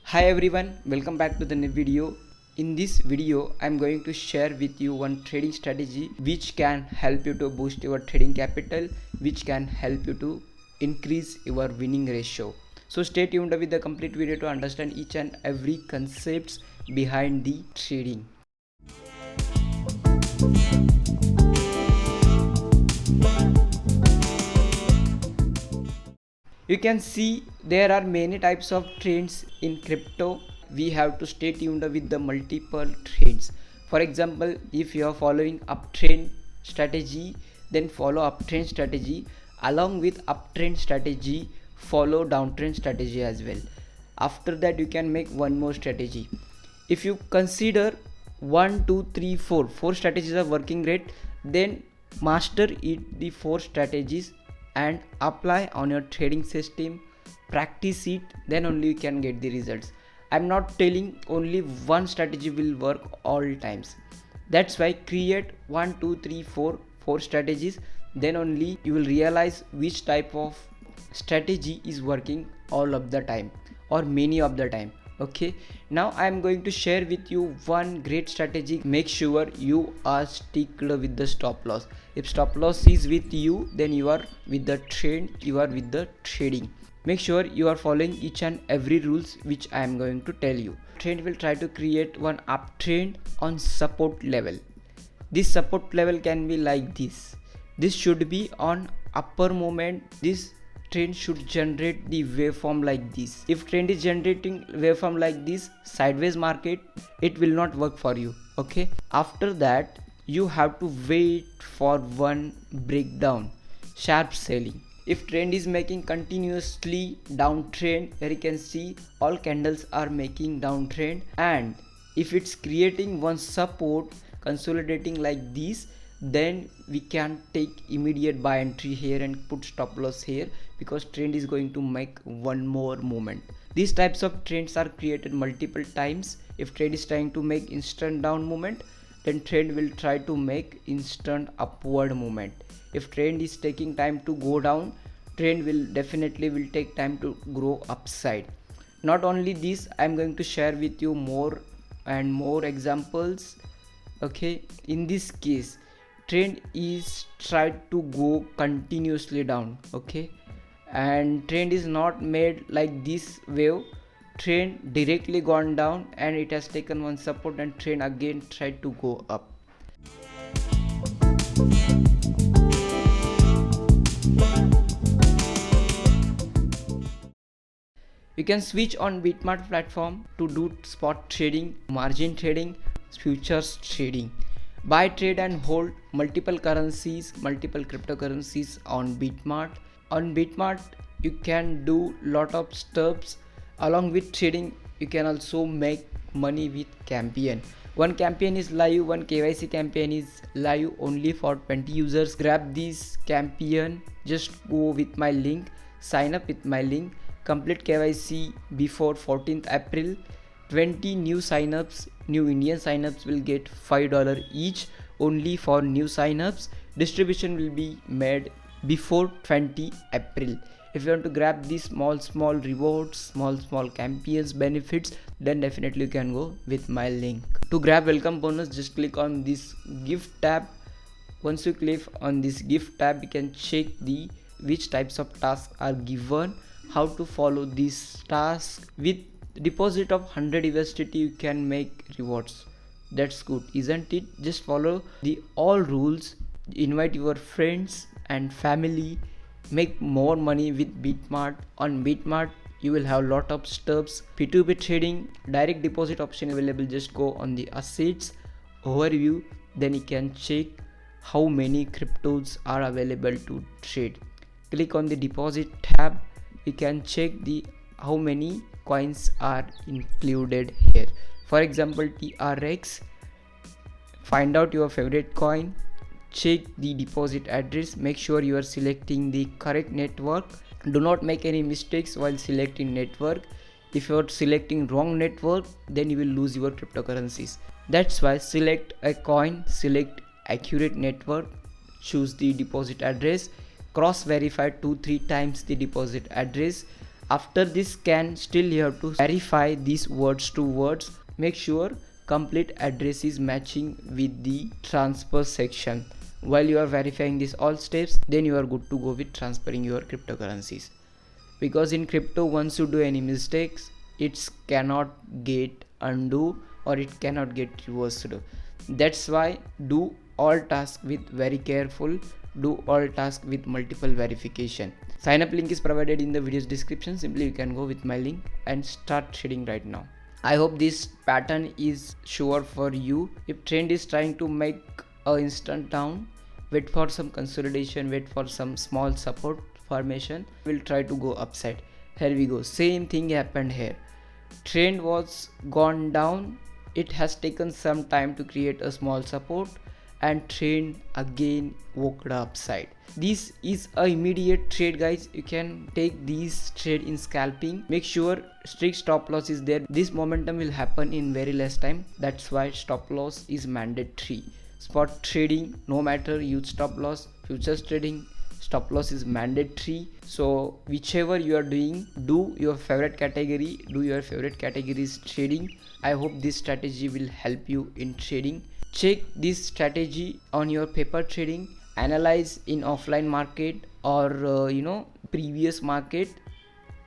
Hi everyone, welcome back to the new video. In this video, I'm going to share with you one trading strategy which can help you to boost your trading capital, which can help you to increase your winning ratio. So stay tuned with the complete video to understand each and every concepts behind the trading. You can see there are many types of trends in crypto. We have to stay tuned with the multiple trends. For example, if you are following uptrend strategy, then follow uptrend strategy. Along with uptrend strategy, follow downtrend strategy as well. After that, you can make one more strategy. If you consider 1 2 3 4 strategies are working great, then master it the 4 strategies and apply on your trading system, practice it, then only you can get the results. I'm not telling only one strategy will work all times. That's why create 1 2 3 4 strategies, then only you will realize which type of strategy is working all of the time or many of the time. Okay, now I am going to share with you one great strategy. Make sure you are stick with the stop loss. If stop loss is with you, then you are with the trend, you are with the trading. Make sure you are following each and every rules which I am going to tell you. Trend will try to create one uptrend on support level. This support level can be like this. This should be on upper moment. This trend should generate the waveform like this. If trend is generating waveform like this, sideways market, it will not work for you. Okay, after that you have to wait for one breakdown, sharp selling. If trend is making continuously downtrend, here you can see all candles are making downtrend, and if it's creating one support consolidating like this, then we can take immediate buy entry here and put stop loss here, because trend is going to make one more movement. These types of trends are created multiple times. If trend is trying to make instant down movement, then trend will try to make instant upward movement. If trend is taking time to go down, trend will definitely take time to grow upside. Not only this, I am going to share with you more and more examples. Okay, in this case trend is tried to go continuously down. Okay, and trend is not made like this wave. Trend directly gone down and it has taken one support, and trend again tried to go up. You can switch on BITMART platform to do spot trading, margin trading, futures trading. Buy, trade and hold multiple currencies, multiple cryptocurrencies on BITMART. On BITMART you can do lot of stuffs. Along with trading, you can also make money with campaign. One campaign is live, one KYC campaign is live only for 20 users. Grab this campaign, just go with my link, sign up with my link, complete KYC before 14th April. 20 new signups, new Indian signups will get $5 each only for new signups. Distribution will be made before 20 April. If you want to grab these small rewards, small campaigns benefits, then definitely you can go with my link. To grab welcome bonus, just click on this gift tab. Once you click on this gift tab, you can check the which types of tasks are given, how to follow this task. With deposit of 100 USDT you can make rewards. That's good, isn't it? Just follow the all rules, invite your friends and family, make more money with BITMART. On BITMART you will have lot of stuffs. P2P trading, direct deposit option available. Just go on the assets overview, then you can check how many cryptos are available to trade. Click on the deposit tab, you can check the how many coins are included here. For example, TRX, find out your favorite coin, check the deposit address, make sure you are selecting the correct network. Do not make any mistakes while selecting network. If you are selecting wrong network, then you will lose your cryptocurrencies. That's why select a coin, select accurate network, choose the deposit address, cross verify 2-3 times the deposit address. After this scan, still you have to verify these words to words. Make sure complete address is matching with the transfer section. While you are verifying these all steps, then you are good to go with transferring your cryptocurrencies. Because in crypto, once you do any mistakes, it cannot get undo or it cannot get reversed. That's why do all tasks with very careful, do all tasks with multiple verification. Sign up link is provided in the video's description. Simply you can go with my link and start trading right now. I hope this pattern is sure for you. If trend is trying to make a instant down, wait for some consolidation, wait for some small support formation, will try to go upside. Here we go, same thing happened here. Trend was gone down, it has taken some time to create a small support, and trend again walked upside. This is a immediate trade, guys. You can take this trade in scalping. Make sure strict stop loss is there. This momentum will happen in very less time. That's why stop loss is mandatory. Spot trading, no matter, use stop loss. Futures trading, stop loss is mandatory. So whichever you are doing, do your favorite category, do your favorite categories trading. I hope this strategy will help you in trading. Check this strategy on your paper trading, analyze in offline market or previous market.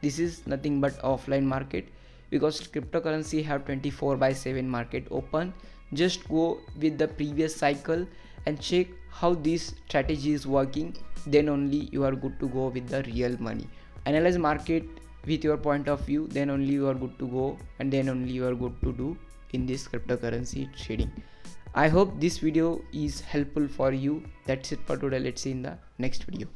This is nothing but offline market, because cryptocurrency have 24/7 market open. Just go with the previous cycle and check how this strategy is working, then only you are good to go with the real money. Analyze market with your point of view, then only you are good to go, and then only you are good to do in this cryptocurrency trading. I hope this video is helpful for you. That's it for today. Let's see in the next video.